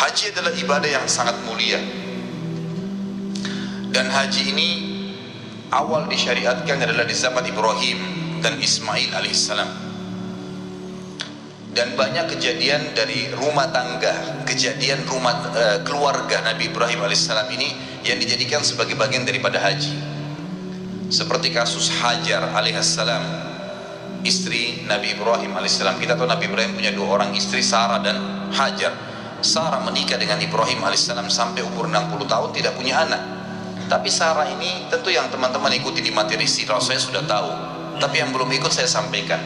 Haji adalah ibadah yang sangat mulia, dan haji ini awal disyariatkan adalah di zaman Ibrahim dan Ismail alaihissalam. Dan banyak kejadian dari rumah tangga, kejadian keluarga Nabi Ibrahim alaihissalam ini yang dijadikan sebagai bagian daripada haji. Seperti kasus Hajar alaihissalam, istri Nabi Ibrahim alaihissalam. Kita tahu Nabi Ibrahim punya dua orang istri, Sarah dan Hajar. Sarah menikah dengan Ibrahim alaihissalam sampai umur 60 tahun tidak punya anak. Tapi Sarah ini tentu yang teman-teman ikuti di materi sirah saya sudah tahu, tapi yang belum ikut saya sampaikan.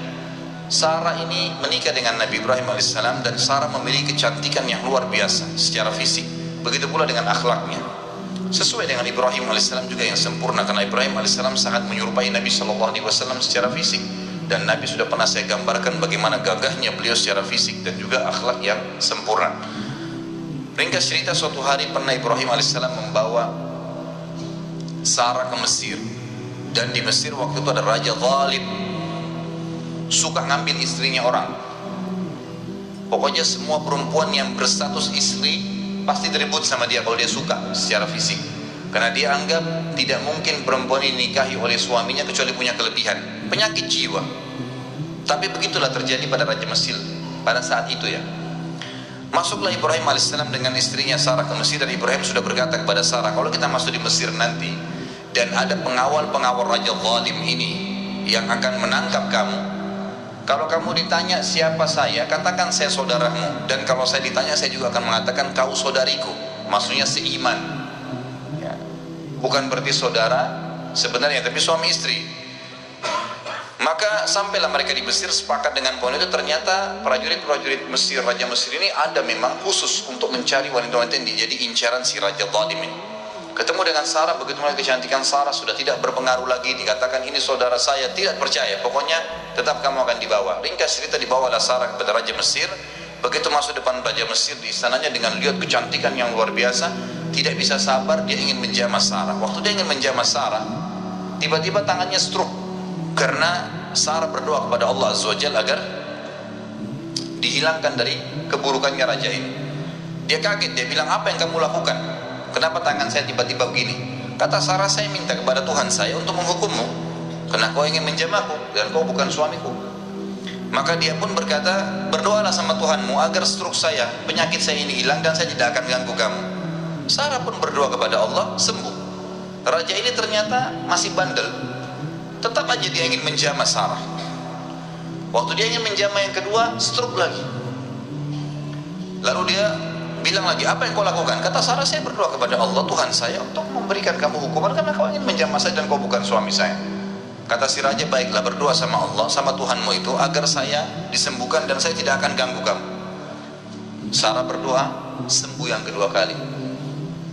Sarah ini menikah dengan Nabi Ibrahim alaihissalam, dan Sarah memiliki kecantikan yang luar biasa secara fisik. Begitu pula dengan akhlaknya, sesuai dengan Ibrahim alaihissalam juga yang sempurna, karena Ibrahim alaihissalam sangat menyerupai Nabi SAW secara fisik. Dan Nabi sudah pernah saya gambarkan bagaimana gagahnya beliau secara fisik dan juga akhlak yang sempurna. Ringkas cerita, suatu hari pernah Ibrahim alaihissalam membawa Sarah ke Mesir, dan di Mesir waktu itu ada raja zalim, suka ngambil istrinya orang. Pokoknya semua perempuan yang berstatus istri pasti diribut sama dia kalau dia suka secara fisik, karena dia anggap tidak mungkin perempuan ini nikahi oleh suaminya kecuali punya kelebihan, penyakit jiwa. Tapi begitulah terjadi pada raja Mesir pada saat itu ya. Masuklah Ibrahim alaihissalam dengan istrinya Sarah ke Mesir, dan Ibrahim sudah berkata kepada Sarah, kalau kita masuk di Mesir nanti dan ada pengawal-pengawal raja zalim ini yang akan menangkap kamu, kalau kamu ditanya siapa saya, katakan saya saudaramu, dan kalau saya ditanya saya juga akan mengatakan kau saudariku, maksudnya seiman ya. Bukan berarti saudara sebenarnya, tapi suami istri. Maka sampailah mereka di Mesir, sepakat dengan poin itu. Ternyata prajurit-prajurit Mesir, raja Mesir ini ada memang khusus untuk mencari wanita-wanita yang jadi incaran si raja zalim ini. Ketemu dengan Sarah, begitu melihat kecantikan Sarah sudah tidak berpengaruh lagi, dikatakan ini saudara saya, tidak percaya, pokoknya tetap kamu akan dibawa. Ringkas cerita, dibawalah Sarah kepada raja Mesir. Begitu masuk depan raja Mesir di istananya, dengan lihat kecantikan yang luar biasa, tidak bisa sabar, dia ingin menjamah Sarah. Waktu dia ingin menjamah Sarah, tiba-tiba tangannya stroke, karena Sarah berdoa kepada Allah Azza wa Jalla agar dihilangkan dari keburukannya raja ini. Dia kaget, dia bilang, apa yang kamu lakukan? Kenapa tangan saya tiba-tiba begini? Kata Sarah, saya minta kepada Tuhan saya untuk menghukummu, karena kau ingin menjamahku dan kau bukan suamiku. Maka dia pun berkata, berdoalah sama Tuhanmu agar stroke saya, penyakit saya ini hilang dan saya tidak akan ganggu kamu. Sarah pun berdoa kepada Allah, sembuh. Raja ini ternyata masih bandel, tetap aja dia ingin menjamah Sarah. Waktu dia ingin menjamah yang kedua, stroke lagi. Lalu dia bilang lagi, apa yang kau lakukan? Kata Sarah, saya berdoa kepada Allah Tuhan saya untuk memberikan kamu hukuman karena kau ingin menjamah saya dan kau bukan suami saya. Kata si raja, baiklah, berdoa sama Allah, sama Tuhanmu itu agar saya disembuhkan dan saya tidak akan ganggu kamu. Sarah berdoa, sembuh yang kedua kali.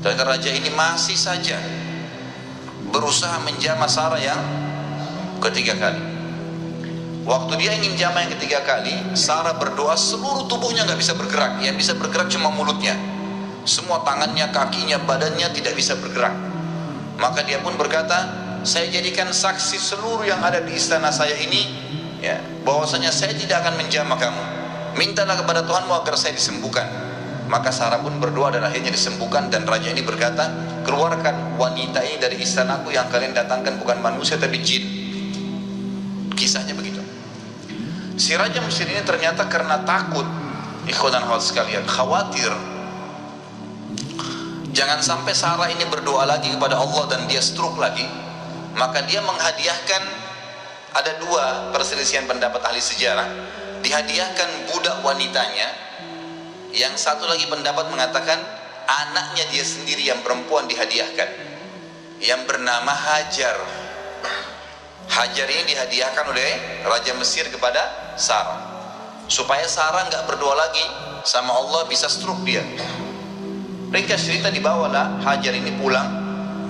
Dan raja ini masih saja berusaha menjamah Sarah yang ketiga kali. Waktu dia ingin jamah yang ketiga kali, Sarah berdoa, seluruh tubuhnya nggak bisa bergerak, yang bisa bergerak cuma mulutnya, semua tangannya, kakinya, badannya tidak bisa bergerak. Maka dia pun berkata, saya jadikan saksi seluruh yang ada di istana saya ini ya, bahwasanya saya tidak akan menjamah kamu, mintalah kepada Tuhanmu agar saya disembuhkan. Maka Sarah pun berdoa dan akhirnya disembuhkan. Dan raja ini berkata, keluarkan wanita ini dari istanaku, yang kalian datangkan bukan manusia tapi jin. Kisahnya begitu. Si raja Mesir ini ternyata karena takut, ikhwan dan akhwat sekalian, khawatir jangan sampai Sarah ini berdoa lagi kepada Allah dan dia stroke lagi, maka dia menghadiahkan, ada dua perselisihan pendapat ahli sejarah, dihadiahkan budak wanitanya, yang satu lagi pendapat mengatakan anaknya dia sendiri yang perempuan dihadiahkan, yang bernama Hajar. Hajar ini dihadiahkan oleh raja Mesir kepada Sarah, supaya Sarah nggak berdoa lagi sama Allah, bisa stroke dia. Ringkas cerita, dibawalah Hajar ini pulang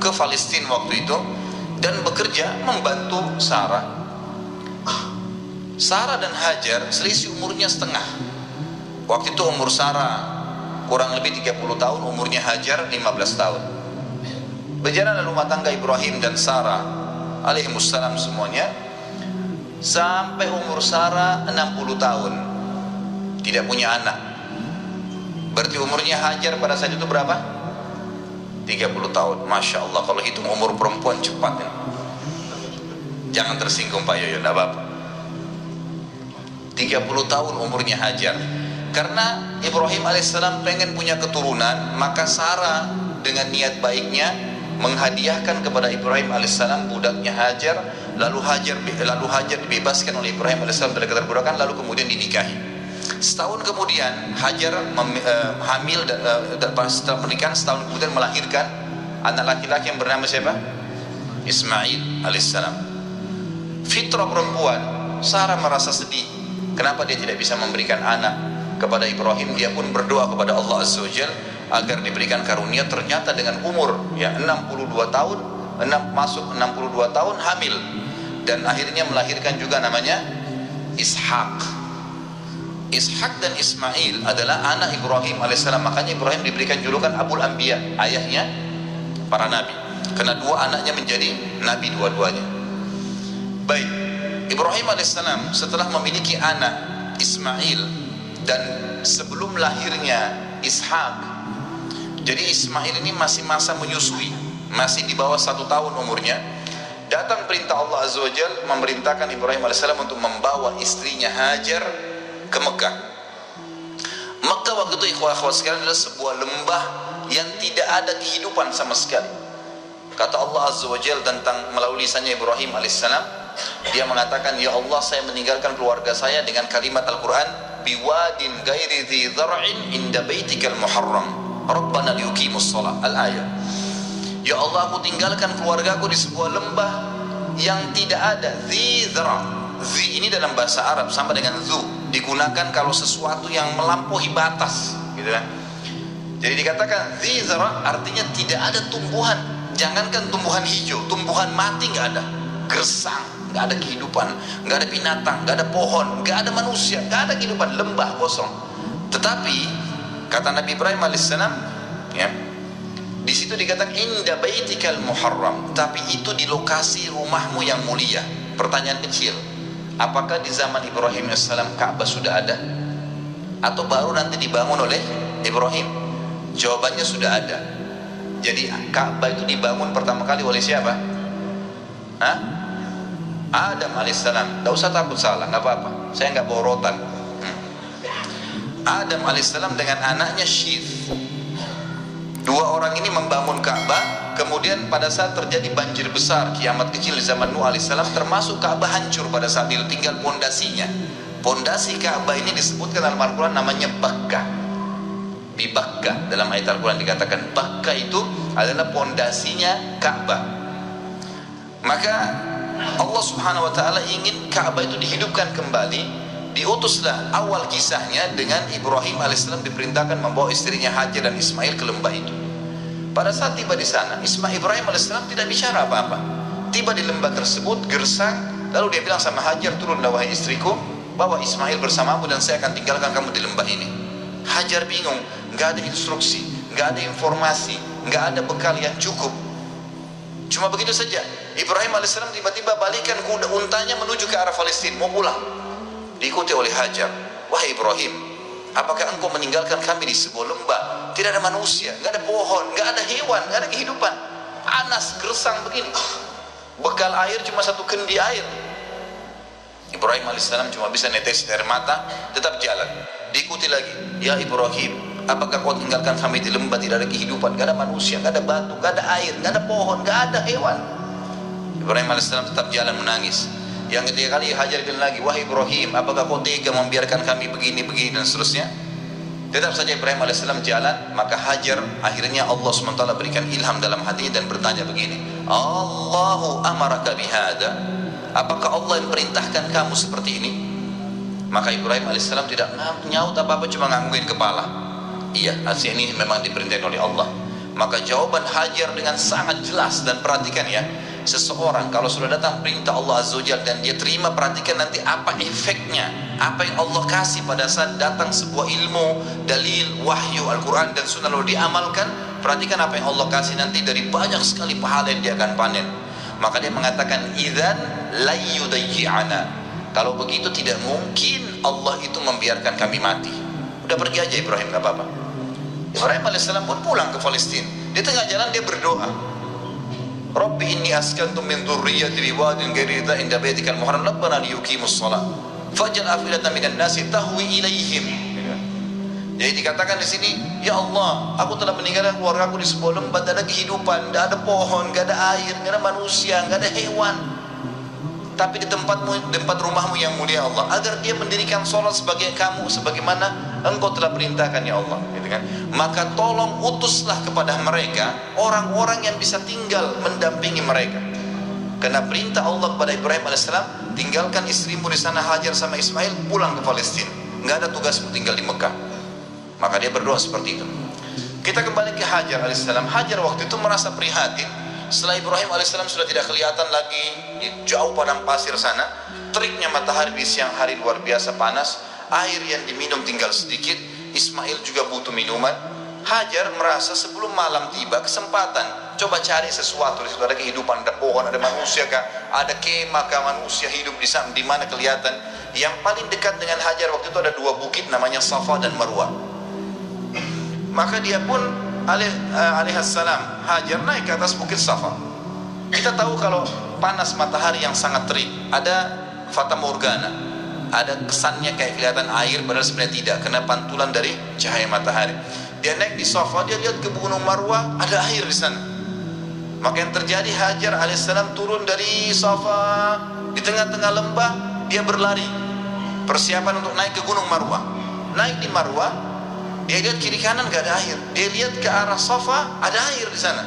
ke Palestina waktu itu dan bekerja membantu Sarah. Sarah dan Hajar selisih umurnya setengah. Waktu itu umur Sarah kurang lebih 30 tahun, umurnya Hajar 15 tahun. Berjalan rumah tangga Ibrahim dan Sarah alaihimussalam semuanya sampai umur Sarah 60 tahun, tidak punya anak. Berarti umurnya Hajar pada saat itu berapa? 30 tahun. Masya Allah, kalau hitung umur perempuan cepat ya. Jangan tersinggung Pak Yoyo, tidak apa-apa. 30 tahun umurnya Hajar. Karena Ibrahim alaihissalam pengen punya keturunan, maka Sarah dengan niat baiknya menghadiahkan kepada Ibrahim alaihissalam budaknya Hajar, lalu Hajar dibebaskan oleh Ibrahim alaihissalam dari keterbudakan, lalu kemudian dinikahi. Setahun kemudian Hajar hamil, setelah pernikahan setahun kemudian melahirkan anak laki-laki yang bernama siapa? Ismail alaihissalam. Fitrah perempuan, Sarah merasa sedih. Kenapa dia tidak bisa memberikan anak kepada Ibrahim? Dia pun berdoa kepada Allah Azza wa Jalla agar diberikan karunia. Ternyata dengan umur 62 tahun, masuk 62 tahun hamil, dan akhirnya melahirkan juga namanya Ishak. Ishak dan Ismail adalah anak Ibrahim alaihissalam. Makanya Ibrahim diberikan julukan Abul Anbiya, ayahnya para nabi, karena dua anaknya menjadi nabi dua-duanya. Baik, Ibrahim alaihissalam setelah memiliki anak Ismail dan sebelum lahirnya Ishak, jadi Ismail ini masih masa menyusui, masih di bawah 1 tahun umurnya. Datang perintah Allah Azza wa Jalla memerintahkan Ibrahim alaihissalam untuk membawa istrinya Hajar ke Mekah. Mekah waktu itu ikhwah-ikhwah sekalian adalah sebuah lembah yang tidak ada kehidupan sama sekali. Kata Allah Azza wa Jalla tentang melalui lisannya Ibrahim alaihissalam, dia mengatakan, ya Allah, saya meninggalkan keluarga saya dengan kalimat Al-Quran, biwadin ghairi dhi dhar'in inda baitikal muharram rabbana liyuqimus shalah, al-ayat. Ya Allah, aku tinggalkan keluargaku di sebuah lembah yang tidak ada dhi dhar'. Dhi ini dalam bahasa Arab sama dengan zu, digunakan kalau sesuatu yang melampaui batas, gitu kan. Jadi dikatakan dhi dhar' artinya tidak ada tumbuhan. Jangankan tumbuhan hijau, tumbuhan mati nggak ada, gersang, nggak ada kehidupan, nggak ada binatang, nggak ada pohon, nggak ada manusia, nggak ada kehidupan, lembah kosong. Tetapi kata Nabi Ibrahim alaihissalam, ya, di situ dikatakan inda baitikal muharram, tapi itu di lokasi rumahmu yang mulia. Pertanyaan kecil, apakah di zaman Ibrahim alaihissalam Ka'bah sudah ada atau baru nanti dibangun oleh Ibrahim? Jawabannya sudah ada. Jadi Ka'bah itu dibangun pertama kali oleh siapa? Hah? Adam alaihissalam. Tidak usah takut salah, nggak apa-apa, saya nggak bawa rotan. Adam alaihissalam dengan anaknya Syith. Dua orang ini membangun Ka'bah. Kemudian pada saat terjadi banjir besar, kiamat kecil di zaman Nuh alaihissalam, termasuk Ka'bah hancur pada saat itu, tinggal pondasinya. Pondasi Ka'bah ini disebutkan dalam Al-Quran namanya Bakkah. Di Bakkah dalam ayat Al-Quran dikatakan Bakkah itu adalah pondasinya Ka'bah. Maka Allah subhanahu wa ta'ala ingin Ka'bah itu dihidupkan kembali. Diutuslah awal kisahnya dengan Ibrahim alaihissalam diperintahkan membawa istrinya Hajar dan Ismail ke lembah itu. Pada saat tiba di sana, Ibrahim alaihissalam tidak bicara apa-apa. Tiba di lembah tersebut, gersang, lalu dia bilang sama Hajar, turunlah wahai istriku, bawa Ismail bersamamu dan saya akan tinggalkan kamu di lembah ini. Hajar bingung, nggak ada instruksi, nggak ada informasi, nggak ada bekal yang cukup. Cuma begitu saja. Ibrahim alaihissalam tiba-tiba balikan kuda untanya menuju ke arah Palestina, mau pulang. Diikuti oleh Hajar. Wahai Ibrahim, apakah engkau meninggalkan kami di sebuah lembah? Tidak ada manusia, nggak ada pohon, nggak ada hewan, nggak ada kehidupan. Panas, gersang begini. Bekal air cuma 1 kendi air. Ibrahim alaihissalam cuma bisa netes air mata, tetap jalan. Diikuti lagi. Ya Ibrahim, apakah kau tinggalkan kami di lembah, tidak ada kehidupan, nggak ada manusia, nggak ada batu, nggak ada air, nggak ada pohon, nggak ada hewan. Ibrahim alaihissalam tetap jalan menangis. Yang ketiga kali Hajar bilang lagi, wahai Ibrahim, apakah kau tega membiarkan kami begini-begini dan seterusnya. Tetap saja Ibrahim alaihissalam jalan. Maka Hajar akhirnya Allah SWT berikan ilham dalam hatinya dan bertanya begini, Allahu amaraka bihada, apakah Allah yang perintahkan kamu seperti ini? Maka Ibrahim alaihissalam tidak nyaut apa-apa, cuma ngangguin kepala. Iya, asli ini memang diperintahkan oleh Allah. Maka jawaban Hajar dengan sangat jelas, dan perhatikan ya, seseorang kalau sudah datang perintah Allah Azza wa Jalla dan dia terima, perhatikan nanti apa efeknya, apa yang Allah kasih pada saat datang sebuah ilmu, dalil, wahyu, Al-Quran dan Sunnah lalu diamalkan. Perhatikan apa yang Allah kasih nanti, dari banyak sekali pahala yang dia akan panen. Maka dia mengatakan idzan la yudayyi'ana, kalau begitu tidak mungkin Allah itu membiarkan kami mati. Udah pergi aja Ibrahim, gak apa-apa. Ibrahim alaihissalam pun pulang ke Palestina. Di tengah jalan dia berdoa, Rabbi inni askantu min dzurriyyati biwadin ghairi dha inda baitikal muharram rabbana liyuqimus shalah faj'al afidatan minan nasi tahwi ilaihim. Jadi dikatakan di sini, ya Allah, aku telah meninggalkan keluarga aku di sebuah lembah, tidak ada kehidupan, tidak ada pohon, tidak ada air, tidak ada manusia, tidak ada hewan. Tapi di tempat rumahmu yang mulia Allah, agar dia mendirikan sholat sebagai kamu, sebagaimana engkau telah perintahkan ya Allah, gitu kan? Maka tolong utuslah kepada mereka orang-orang yang bisa tinggal mendampingi mereka. Karena perintah Allah kepada Ibrahim alaihissalam, tinggalkan istrimu di sana Hajar sama Ismail, pulang ke Palestina, nggak ada tugasmu tinggal di Mekah. Maka dia berdoa seperti itu. Kita kembali ke Hajar alaihissalam. Hajar waktu itu merasa prihatin setelah Ibrahim alaihissalam sudah tidak kelihatan lagi di jauh padang pasir sana. Teriknya matahari di siang hari luar biasa panas, air yang diminum tinggal sedikit. Ismail juga butuh minuman. Hajar merasa sebelum malam tiba kesempatan, coba cari sesuatu di situ, ada kehidupan, ada pohon, ada manusia kah, ada kemah kah, manusia hidup di sana, di mana kelihatan. Yang paling dekat dengan Hajar waktu itu ada dua bukit namanya Safa dan Marwah. Maka dia pun alaihissalam, Hajar naik ke atas bukit Safa. Kita tahu kalau panas matahari yang sangat terik, ada fata morgana, ada kesannya kayak kelihatan air, padahal sebenarnya tidak, karena pantulan dari cahaya matahari. Dia naik di Safa, dia lihat ke gunung Marwah, ada air di sana. Maka yang terjadi, Hajar alaihissalam turun dari Safa, di tengah-tengah lembah dia berlari, persiapan untuk naik ke gunung Marwah. Naik di Marwah, dia lihat kiri kanan gak ada air. Dia lihat ke arah Safa, ada air di sana.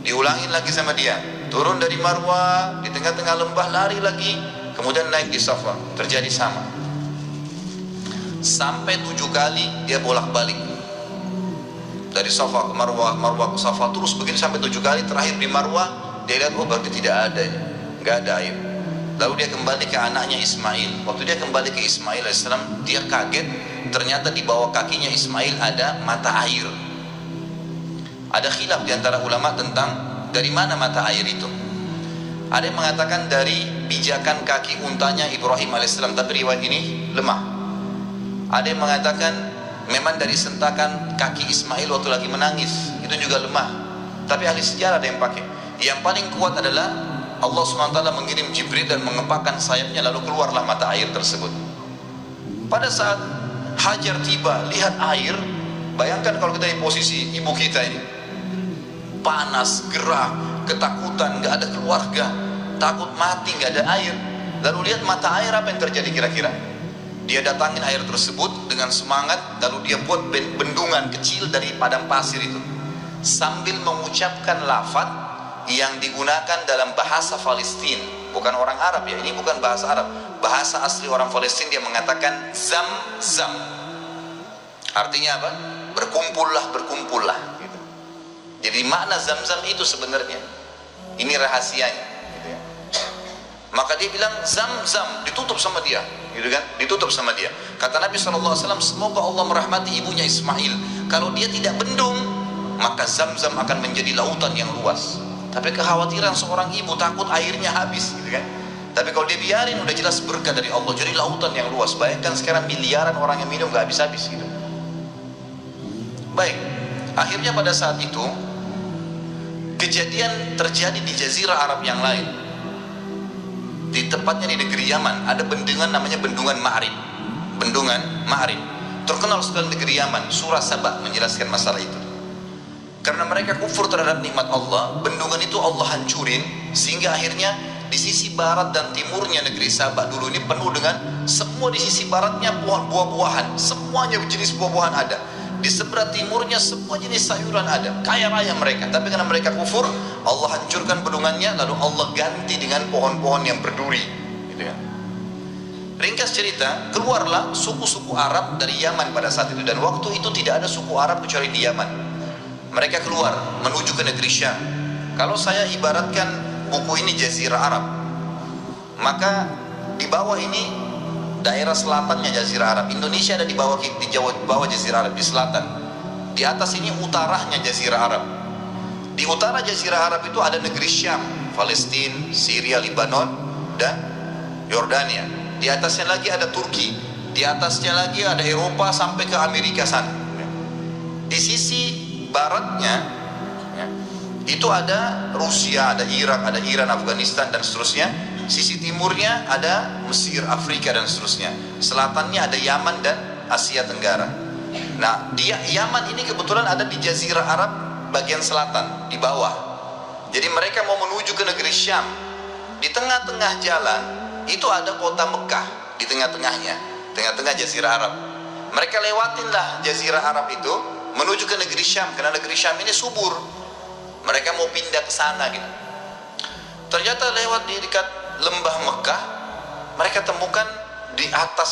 Diulangin lagi sama dia. Turun dari Marwah, di tengah-tengah lembah lari lagi, kemudian naik di Safa. Terjadi sama. Sampai 7 kali dia bolak-balik. Dari Safa ke Marwah, Marwah ke Safa, terus begini sampai 7 kali. Terakhir di Marwah, dia lihat oh berarti tidak ada, gak ada air. Lalu dia kembali ke anaknya Ismail. Waktu dia kembali ke Ismail alaihissalam, dia kaget. Ternyata di bawah kakinya Ismail ada mata air. Ada khilaf di antara ulama tentang dari mana mata air itu. Ada yang mengatakan dari pijakan kaki untanya Ibrahim alaihissalam, tapi riwayat ini lemah. Ada yang mengatakan memang dari sentakan kaki Ismail waktu lagi menangis, itu juga lemah. Tapi ahli sejarah ada yang pakai. Yang paling kuat adalah Allah SWT mengirim Jibril dan mengepakkan sayapnya, lalu keluarlah mata air tersebut. Pada saat Hajar tiba, lihat air, bayangkan kalau kita di posisi ibu kita ini, panas, gerah, ketakutan, gak ada keluarga, takut mati, gak ada air. Lalu lihat mata air, apa yang terjadi kira-kira? Dia datangin air tersebut dengan semangat, lalu dia buat bendungan kecil dari padang pasir itu, sambil mengucapkan lafaz yang digunakan dalam bahasa Palestina, bukan orang Arab ya, ini bukan bahasa Arab, bahasa asli orang Palestina. Dia mengatakan zam zam, artinya apa? Berkumpullah, berkumpullah gitu. Jadi makna zam zam itu sebenarnya, ini rahasianya gitu ya. Maka dia bilang zam zam, ditutup sama dia gitu kan, ditutup sama dia. Kata Nabi SAW, semoga Allah merahmati ibunya Ismail, kalau dia tidak bendung maka zam zam akan menjadi lautan yang luas. Tapi kekhawatiran seorang ibu, takut airnya habis gitu kan. Tapi kalau dia biarin, udah jelas berkah dari Allah, jadi lautan yang luas. Bayangkan sekarang miliaran orang yang minum gak habis-habis gitu. Baik, akhirnya pada saat itu kejadian terjadi di jazirah Arab yang lain. Di tempatnya di negeri Yaman ada bendungan namanya Bendungan Ma'rib. Bendungan Ma'rib terkenal sekali di negeri Yaman. Surah Saba menjelaskan masalah itu. Karena mereka kufur terhadap nikmat Allah, bendungan itu Allah hancurin, sehingga akhirnya di sisi barat dan timurnya negeri Sabah dulu ini penuh dengan, semua di sisi baratnya buah-buahan, semuanya jenis buah-buahan ada. Di sebelah timurnya semua jenis sayuran ada, kaya raya mereka. Tapi karena mereka kufur, Allah hancurkan bendungannya, lalu Allah ganti dengan pohon-pohon yang berduri gitu ya. Ringkas cerita, keluarlah suku-suku Arab dari Yaman pada saat itu, dan waktu itu tidak ada suku Arab kecuali di Yaman. Mereka keluar menuju ke negeri Syam. Kalau saya ibaratkan buku ini Jazirah Arab. Maka di bawah ini daerah selatannya Jazirah Arab. Indonesia ada di bawah Jazirah Arab, di selatan. Di atas ini utaranya Jazirah Arab. Di utara Jazirah Arab itu ada negeri Syam, Palestina, Syria, Lebanon, dan Yordania. Di atasnya lagi ada Turki. Di atasnya lagi ada Eropa sampai ke Amerika sana. Di sisi baratnya itu ada Rusia, ada Irak, ada Iran, Afghanistan, dan seterusnya. Sisi timurnya ada Mesir, Afrika, dan seterusnya. Selatannya ada Yaman dan Asia Tenggara. Nah, Yaman ini kebetulan ada di Jazirah Arab bagian selatan, di bawah. Jadi mereka mau menuju ke negeri Syam. Di tengah-tengah jalan itu ada kota Mekah, di tengah-tengahnya, tengah-tengah Jazirah Arab. Mereka lewatinlah Jazirah Arab itu menuju ke negeri Syam, karena negeri Syam ini subur. Mereka mau pindah ke sana gitu. Ternyata lewat di dekat lembah Mekah, mereka temukan di atas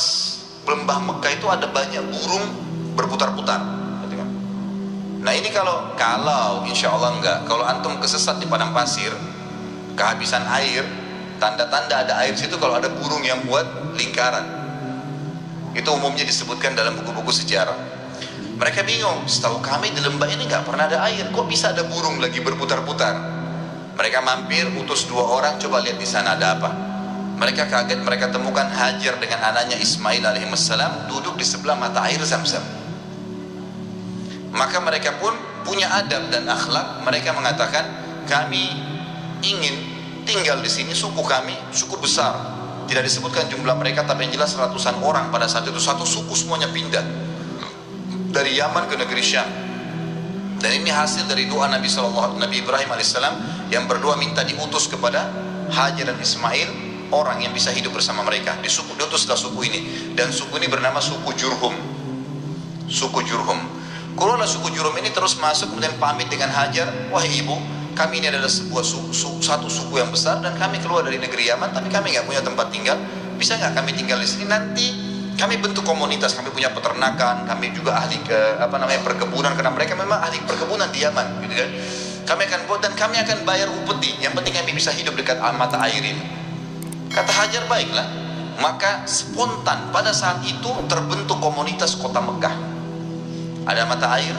lembah Mekah itu ada banyak burung berputar-putar. Nah ini kalau insya Allah enggak, kalau antum kesesat di padang pasir, kehabisan air, tanda-tanda ada air situ kalau ada burung yang buat lingkaran. Itu umumnya disebutkan dalam buku-buku sejarah. Mereka bingung, setahu kami di lembah ini nggak pernah ada air, kok bisa ada burung lagi berputar-putar. Mereka mampir, utus 2 orang, coba lihat di sana ada apa. Mereka kaget, mereka temukan Hajar dengan anaknya Ismail alaihissalam duduk di sebelah mata air Zam-Zam. Maka mereka pun punya adab dan akhlak. Mereka mengatakan, kami ingin tinggal di sini, suku kami suku besar. Tidak disebutkan jumlah mereka, tapi yang jelas ratusan orang pada saat itu. Satu suku semuanya pindah dari Yaman ke negeri Syam. Dan ini hasil dari doa Nabi Ibrahim alaihissalam yang berdoa minta diutus kepada Hajar dan Ismail orang yang bisa hidup bersama mereka. Diutuslah suku ini, dan suku ini bernama suku Jurhum. Suku Jurhum. Keluarlah suku Jurhum ini terus masuk, kemudian pamit dengan Hajar, wahai ibu, kami ini adalah satu suku yang besar dan kami keluar dari negeri Yaman, tapi kami nggak punya tempat tinggal. Bisa nggak kami tinggal di sini? Nanti kami bentuk komunitas, kami punya peternakan, kami juga ahli perkebunan, karena mereka memang ahli perkebunan di Yaman, gitu kan. Kami akan buat dan kami akan bayar upeti. Yang penting kami bisa hidup dekat mata air ini. Kata Hajar, baiklah. Maka spontan pada saat itu terbentuk komunitas kota Mekah. Ada mata air,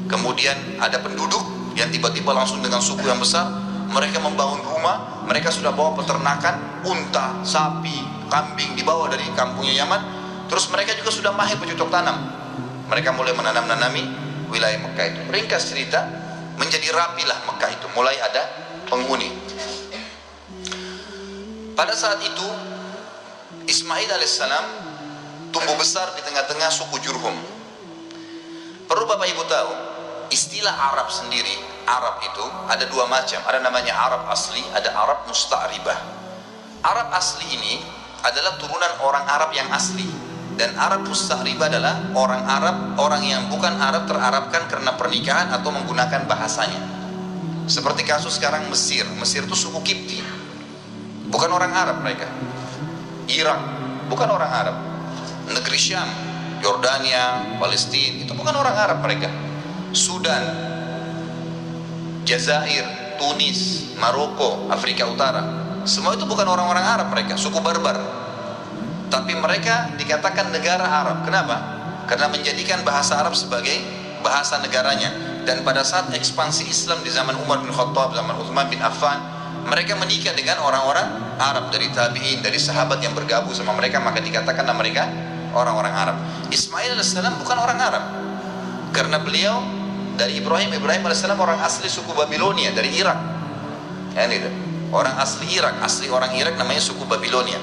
kemudian ada penduduk yang tiba-tiba langsung dengan suku yang besar. Mereka membangun rumah, mereka sudah bawa peternakan, unta, sapi, kambing dibawa dari kampungnya Yaman. Terus mereka juga sudah mahir bercocok tanam. Mereka mulai menanam-nanami wilayah Mekah itu. Ringkas cerita, menjadi rapilah Mekah itu, mulai ada penghuni. Pada saat itu Ismail alaihissalam tumbuh besar di tengah-tengah suku Jurhum. Perlu Bapak Ibu tahu, istilah Arab sendiri, Arab itu ada 2 macam. Ada namanya Arab asli, ada Arab musta'ribah. Arab asli ini adalah turunan orang Arab yang asli, dan Arab musta'ribah adalah orang Arab, orang yang bukan Arab terarabkan karena pernikahan atau menggunakan bahasanya. Seperti kasus sekarang Mesir. Mesir itu suku Kipti, bukan orang Arab mereka. Irak, bukan orang Arab. Negeri Syam, Yordania, Palestina, itu bukan orang Arab mereka. Sudan, Jazair, Tunis, Maroko, Afrika Utara, semua itu bukan orang-orang Arab mereka, suku barbar. Tapi mereka dikatakan negara Arab. Kenapa? Karena menjadikan bahasa Arab sebagai bahasa negaranya. Dan pada saat ekspansi Islam di zaman Umar bin Khattab, zaman Uthman bin Affan, mereka menikah dengan orang-orang Arab, dari tabi'in, dari sahabat yang bergabung sama mereka, maka dikatakanlah mereka orang-orang Arab. Ismail alaihissalam bukan orang Arab, karena beliau dari Ibrahim alaihissalam orang asli suku Babilonia, dari Irak. Ya, itu orang asli Irak, asli orang Irak namanya suku Babilonia.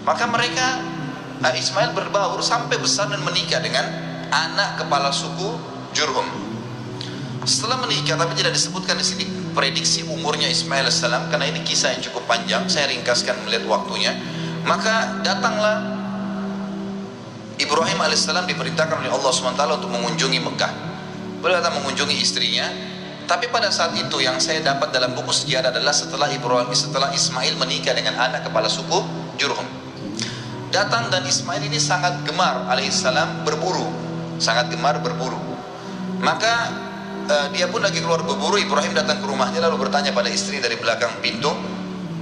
Maka mereka, Ismail berbaur sampai besar dan menikah dengan anak kepala suku Jurhum. Setelah menikah, tapi tidak disebutkan di sini prediksi umurnya Ismail alaihissalam, karena ini kisah yang cukup panjang, saya ringkaskan melihat waktunya. Maka datanglah Ibrahim alaihissalam, diperintahkan oleh Allah SWT untuk mengunjungi Mekah. Beliau datang mengunjungi istrinya. Tapi pada saat itu yang saya dapat dalam buku sejarah adalah setelah Ismail menikah dengan anak kepala suku Jurhum. Datang, dan Ismail ini sangat gemar alaihissalam berburu, sangat gemar berburu. Maka dia pun lagi keluar berburu. Ibrahim datang ke rumahnya lalu bertanya pada istri dari belakang pintu,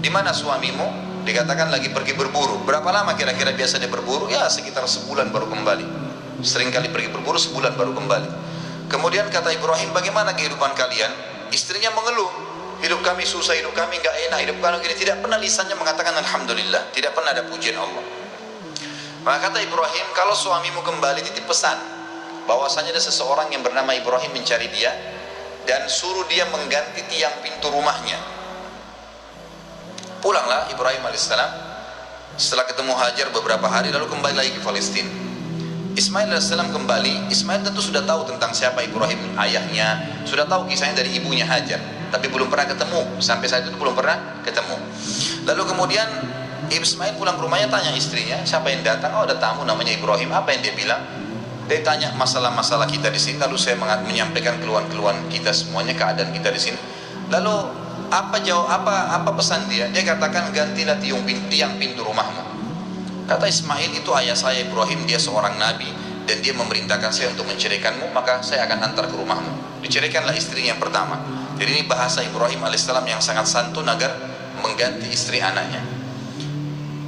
di mana suamimu? Dikatakan lagi pergi berburu. Berapa lama kira-kira biasa dia berburu? Ya sekitar sebulan baru kembali. Sering kali pergi berburu, sebulan baru kembali. Kemudian kata Ibrahim, bagaimana kehidupan kalian? Istrinya mengeluh, hidup kami susah, hidup kami gak enak, hidup kami gini. Tidak pernah lisannya mengatakan Alhamdulillah, tidak pernah ada pujian Allah. Maka kata Ibrahim, kalau suamimu kembali titip pesan bahwasanya ada seseorang yang bernama Ibrahim mencari dia dan suruh dia mengganti tiang pintu rumahnya. Pulanglah Ibrahim alaihissalam setelah ketemu Hajar beberapa hari, lalu kembali lagi ke Palestina. Ismail alaihissalam kembali. Ismail tentu sudah tahu tentang siapa Ibrahim, ayahnya, sudah tahu kisahnya dari ibunya Hajar, tapi belum pernah ketemu. Sampai saat itu belum pernah ketemu. Lalu kemudian Ismail pulang ke rumahnya, tanya istrinya, siapa yang datang? Oh, ada tamu namanya Ibrahim. Apa yang dia bilang? Dia tanya masalah-masalah kita di sini, lalu saya menyampaikan keluhan-keluhan kita semuanya, keadaan kita di sini. Lalu apa pesan dia? Dia katakan, gantilah tiang pintu rumahmu. Kata Ismail, itu ayah saya Ibrahim, dia seorang nabi dan dia memerintahkan saya untuk menceraikanmu, maka saya akan hantar ke rumahmu. Diceraikanlah istrinya yang pertama. Jadi ini bahasa Ibrahim alaihissalam yang sangat santun agar mengganti istri anaknya.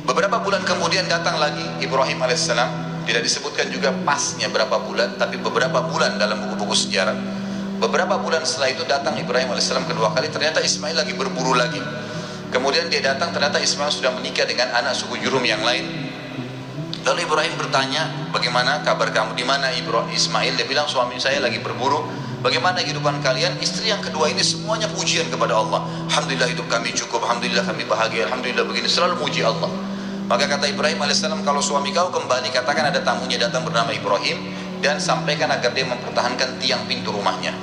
Beberapa bulan kemudian datang lagi Ibrahim alaihissalam. Tidak disebutkan juga pasnya berapa bulan, tapi beberapa bulan dalam buku-buku sejarah. Beberapa bulan setelah itu datang Ibrahim alaihissalam kedua kali. Ternyata Ismail lagi berburu lagi. Kemudian dia datang, ternyata Ismail sudah menikah dengan anak suku Jurum yang lain. Lalu Ibrahim bertanya, bagaimana kabar kamu? Di mana Ismail? Dia bilang, suami saya lagi berburu. Bagaimana kehidupan kalian? Istri yang kedua ini semuanya pujian kepada Allah. Alhamdulillah hidup kami cukup, alhamdulillah kami bahagia, alhamdulillah begini, selalu muji Allah. Maka kata Ibrahim alaihissalam, kalau suami kau kembali, katakan ada tamunya datang bernama Ibrahim, dan sampaikan agar dia mempertahankan tiang pintu rumahnya.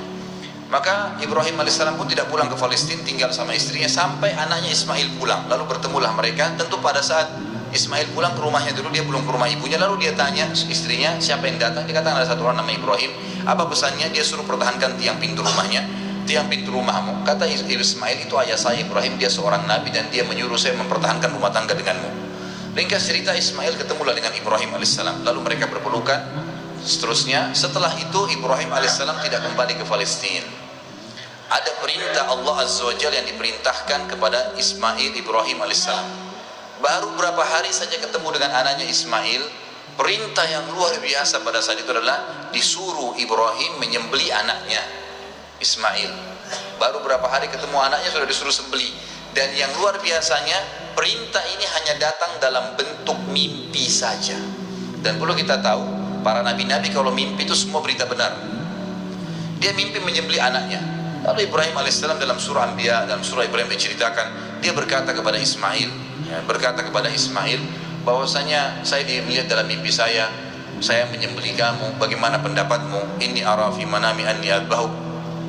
Maka Ibrahim alaihissalam pun tidak pulang ke Palestina, tinggal sama istrinya sampai anaknya Ismail pulang. Lalu bertemulah mereka. Tentu pada saat Ismail pulang ke rumahnya dulu, dia belum ke rumah ibunya. Lalu dia tanya istrinya, siapa yang datang? Dia katakan ada satu orang nama Ibrahim. Apa pesannya? Dia suruh pertahankan tiang pintu rumahnya. Tiang pintu rumahmu. Kata Ismail, itu ayah saya Ibrahim, dia seorang nabi dan dia menyuruh saya mempertahankan rumah tangga denganmu. Ringkas cerita, Ismail ketemulah dengan Ibrahim alaihissalam. Lalu mereka berpelukan. Seterusnya, setelah itu Ibrahim alaihissalam tidak kembali ke Palestina. Ada perintah Allah azza wa jalla yang diperintahkan kepada Ismail Ibrahim alaihissalam. Baru berapa hari saja ketemu dengan anaknya Ismail, perintah yang luar biasa pada saat itu adalah disuruh Ibrahim menyembelih anaknya Ismail. Baru berapa hari ketemu anaknya sudah disuruh sembelih. Dan yang luar biasanya, perintah ini hanya datang dalam bentuk mimpi saja. Dan perlu kita tahu, para nabi-nabi kalau mimpi itu semua berita benar. Dia mimpi menyembelih anaknya. Lalu Ibrahim alaihissalam dalam surah Anbiya, dalam surah Ibrahim diceritakan, dia berkata kepada Ismail, bahwasanya saya melihat dalam mimpi saya menyembelih kamu, bagaimana pendapatmu? Inni ara fi manami anni adbahuk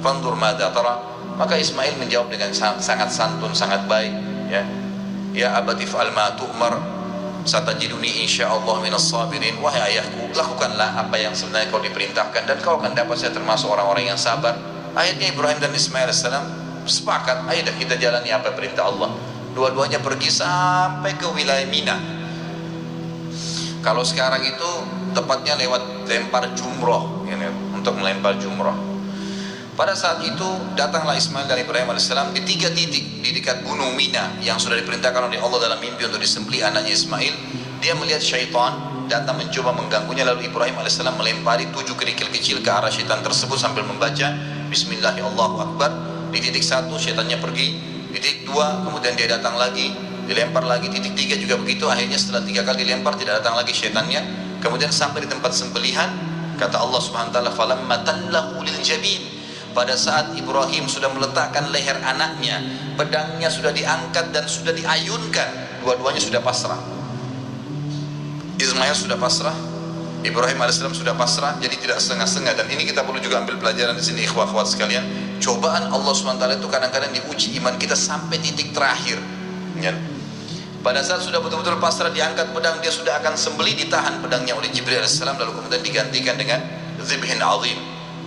fanzur madza tara. Maka Ismail menjawab dengan sangat santun, sangat baik, ya abati fa'al ma tu'mar satajiduni insyaallah minas sabirin. Wahai ayahku, lakukanlah apa yang sebenarnya kau diperintahkan dan kau akan dapat saya termasuk orang-orang yang sabar. Akhirnya Ibrahim dan Ismail alaihissalam sepakat, ayo dah kita jalani apa perintah Allah. Dua-duanya pergi sampai ke wilayah Mina. Kalau sekarang itu tepatnya lewat lempar jumroh, untuk melempar jumroh. Pada saat itu datanglah Ismail dan Ibrahim alaihissalam di 3 titik di dekat gunung Mina yang sudah diperintahkan oleh Allah dalam mimpi untuk disembelih anaknya Ismail. Dia melihat syaitan datang mencoba mengganggunya, lalu Ibrahim alaihissalam melempari 7 kerikil kecil ke arah syaitan tersebut sambil membaca Bismillahirrahmanirrahim. Di titik 1 syaitannya pergi, di titik 2 kemudian dia datang lagi, dilempar lagi, titik 3 juga begitu. Akhirnya setelah 3 kali dilempar tidak datang lagi syaitannya. Kemudian sampai di tempat sembelihan, kata Allah subhanahu wa ta'ala, falamma tallahu lil jabin. Pada saat Ibrahim sudah meletakkan leher anaknya, pedangnya sudah diangkat dan sudah diayunkan, dua-duanya sudah pasrah. Ismail sudah pasrah, Ibrahim alaihissalam sudah pasrah, jadi tidak setengah-setengah. Dan ini kita perlu juga ambil pelajaran di sini, ikhwah-ikhwat sekalian. Cobaan Allah SWT itu kadang-kadang diuji iman kita sampai titik terakhir. Pada saat sudah betul-betul pasrah, diangkat pedang, dia sudah akan sembelih, ditahan pedangnya oleh Jibril alaihissalam, lalu kemudian digantikan dengan dzibhin azim,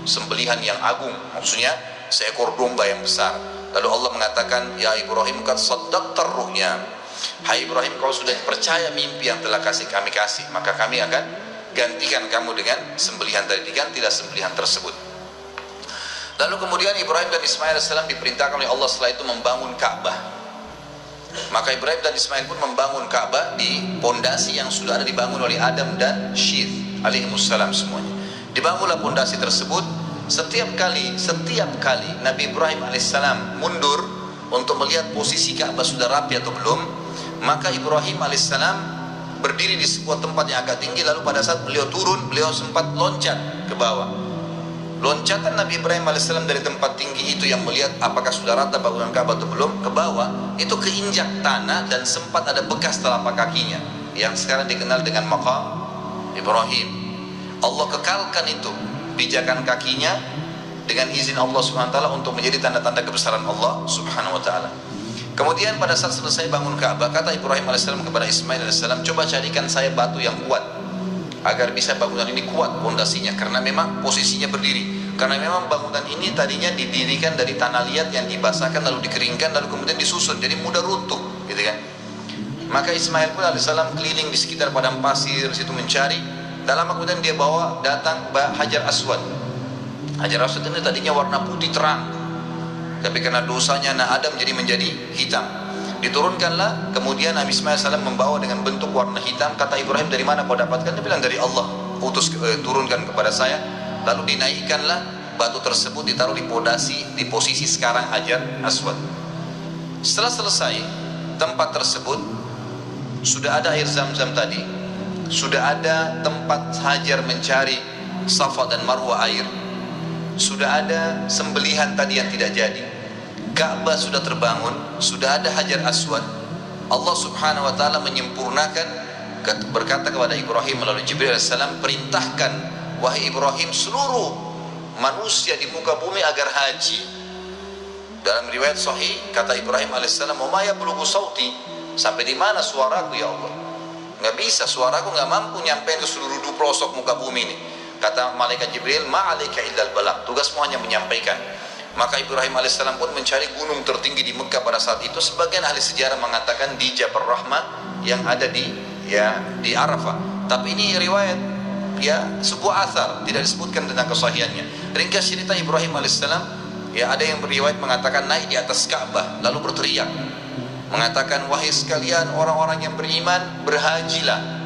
sembelihan yang agung, maksudnya seekor domba yang besar. Lalu Allah mengatakan, ya Ibrahim, qad saddaqta ru'ya. Hai Ibrahim, kau sudah percaya mimpi yang telah kami kasih, maka kami akan gantikan kamu dengan sembelihan tadi. Digantilah sembelihan tersebut. Lalu kemudian Ibrahim dan Ismail AS diperintahkan oleh Allah setelah itu membangun Ka'bah. Maka Ibrahim dan Ismail pun membangun Ka'bah di pondasi yang sudah ada dibangun oleh Adam dan Syith alaihimussalam semuanya. Dibangunlah pondasi tersebut. Setiap kali Nabi Ibrahim alaihissalam mundur untuk melihat posisi Ka'bah sudah rapi atau belum, maka Ibrahim alaihissalam berdiri di sebuah tempat yang agak tinggi, lalu pada saat beliau turun, beliau sempat loncat ke bawah. Loncatan Nabi Ibrahim alaihissalam dari tempat tinggi itu yang melihat apakah sudah rata bangunan Ka'bah atau belum, ke bawah itu keinjak tanah dan sempat ada bekas telapak kakinya yang sekarang dikenal dengan maqam Ibrahim. Allah kekalkan itu pijakan kakinya dengan izin Allah Subhanahu wa taala untuk menjadi tanda-tanda kebesaran Allah Subhanahu wa taala. Kemudian pada saat selesai bangun Ka'bah, kata Ibrahim alaihissalam kepada Ismail alaihissalam, coba carikan saya batu yang kuat agar bisa bangunan ini kuat pondasinya, karena memang posisinya berdiri, karena memang bangunan ini tadinya didirikan dari tanah liat yang dibasahkan lalu dikeringkan lalu kemudian disusun, jadi mudah runtuh gitu kan. Maka Ismail pun alaihissalam keliling di sekitar padang pasir situ mencari. Dan lama kemudian dia bawa datang Hajar Aswad. Hajar Aswad ini tadinya warna putih terang, tapi karena dosanya anak Adam jadi menjadi hitam. Diturunkanlah, kemudian Nabi Ismail AS membawa dengan bentuk warna hitam. Kata Ibrahim, dari mana kau dapatkan? Dia bilang, dari Allah turunkan kepada saya. Lalu dinaikkanlah batu tersebut, ditaruh di posisi sekarang Hajar Aswad. Setelah selesai tempat tersebut, sudah ada air Zam-Zam tadi, sudah ada tempat Hajar mencari Safa dan Marwa air, sudah ada sembelihan tadi yang tidak jadi, Ka'bah sudah terbangun, sudah ada Hajar Aswad. Allah Subhanahu wa taala menyempurnakan, berkata kepada Ibrahim melalui Jibril alaihissalam, perintahkan wahai Ibrahim seluruh manusia di muka bumi agar haji. Dalam riwayat sahih kata Ibrahim alaihissalam, "Wa ma yablughu sauti?" Sampai di mana suaraku ya Allah? Enggak bisa, suaraku enggak mampu nyampein ke seluruh pelosok muka bumi ini. Kata malaikat Jibril, "Ma 'alaika illal balagh." Tugasmu hanya menyampaikan. Maka Ibrahim alaihissalam pun mencari gunung tertinggi di Mekah pada saat itu. Sebagian ahli sejarah mengatakan di Jabal Rahmah yang ada di Arafah. Tapi ini riwayat, sebuah asar, tidak disebutkan tentang kesahihannya. Ringkas cerita Ibrahim alaihissalam, ada yang beriwayat mengatakan naik di atas Ka'bah lalu berteriak, mengatakan, wahai sekalian orang-orang yang beriman, berhajilah.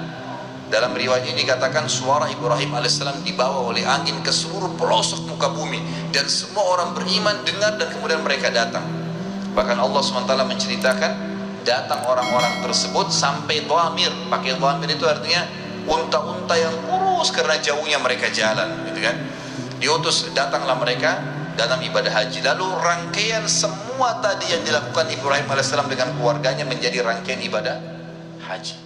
Dalam riwayat ini dikatakan suara Ibrahim alaihissalam dibawa oleh angin ke seluruh pelosok muka bumi, dan semua orang beriman dengar dan kemudian mereka datang. Bahkan Allah SWT menceritakan datang orang-orang tersebut sampai dhamir. Pakai dhamir itu artinya unta-unta yang kurus karena jauhnya mereka jalan, gitu kan. Diutus, datanglah mereka dalam ibadah haji. Lalu rangkaian semua tadi yang dilakukan Ibrahim alaihissalam dengan keluarganya menjadi rangkaian ibadah haji.